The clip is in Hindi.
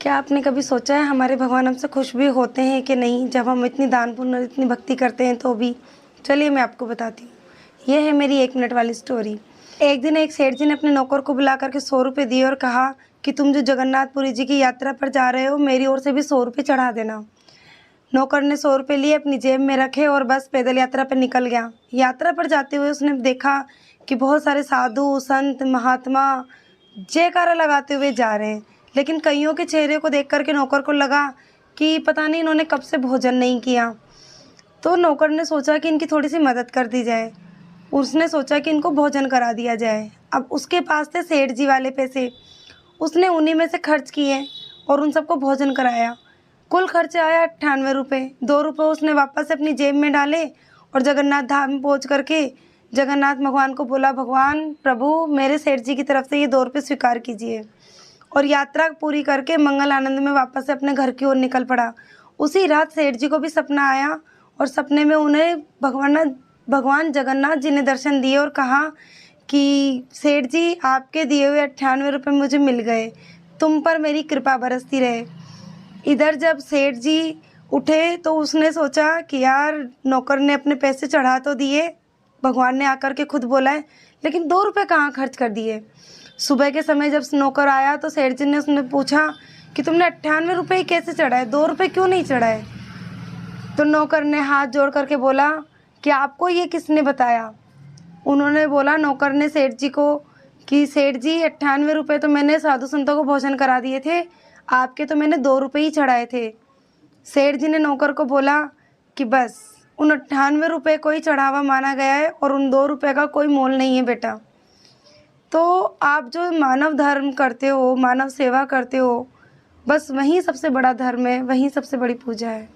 क्या आपने कभी सोचा है हमारे भगवान हमसे खुश भी होते हैं कि नहीं, जब हम इतनी दान पुण्य और इतनी भक्ति करते हैं तो भी? चलिए मैं आपको बताती हूँ। ये है मेरी 1 मिनट वाली स्टोरी। एक दिन एक सेठ जी ने अपने नौकर को बुला करके 100 रुपये दिए और कहा कि तुम जो जगन्नाथपुरी जी की यात्रा पर जा रहे हो, मेरी ओर से भी 100 रुपये चढ़ा देना। नौकर ने 100 रुपये लिए, अपनी जेब में रखे और बस पैदल यात्रा पर निकल गया। यात्रा पर जाते हुए उसने देखा कि बहुत सारे साधु, संत, महात्मा जयकारा लगाते हुए जा रहे हैं, लेकिन कईयों के चेहरे को देख कर के नौकर को लगा कि पता नहीं इन्होंने कब से भोजन नहीं किया। तो नौकर ने सोचा कि इनकी थोड़ी सी मदद कर दी जाए। उसने सोचा कि इनको भोजन करा दिया जाए। अब उसके पास थे सेठ जी वाले पैसे, उसने उन्हीं में से खर्च किए और उन सबको भोजन कराया। कुल खर्च आया 98 रुपये। 2 रुपये उसने वापस अपनी जेब में डाले और जगन्नाथ धाम पहुँच करके जगन्नाथ भगवान को बोला, भगवान प्रभु मेरे सेठ जी की तरफ से ये 2 रुपये स्वीकार कीजिए। और यात्रा पूरी करके मंगल आनंद में वापस से अपने घर की ओर निकल पड़ा। उसी रात सेठ जी को भी सपना आया और सपने में उन्हें भगवान जगन्नाथ जी ने दर्शन दिए और कहा कि सेठ जी, आपके दिए हुए 98 रुपये मुझे मिल गए, तुम पर मेरी कृपा बरसती रहे। इधर जब सेठ जी उठे तो उसने सोचा कि यार, नौकर ने अपने पैसे चढ़ा तो दिए, भगवान ने आकर के खुद बोला है, लेकिन 2 रुपये कहाँ खर्च कर दिए। सुबह के समय जब नौकर आया तो सेठ जी ने उसने पूछा कि तुमने 98 रुपये ही कैसे चढ़ाए, 2 रुपये क्यों नहीं चढ़ाए? तो नौकर ने हाथ जोड़ करके बोला कि आपको ये किसने बताया? उन्होंने बोला, नौकर ने सेठ जी को, कि सेठ जी 98 रुपये तो मैंने साधु संतों को भोजन करा दिए थे, आपके तो मैंने 2 रुपये ही चढ़ाए थे। सेठ जी ने नौकर को बोला कि बस उन 98 रुपये को ही चढ़ावा माना गया है और उन 2 रुपये का कोई मोल नहीं है बेटा। तो आप जो मानव धर्म करते हो, मानव सेवा करते हो, बस वही सबसे बड़ा धर्म है, वही सबसे बड़ी पूजा है।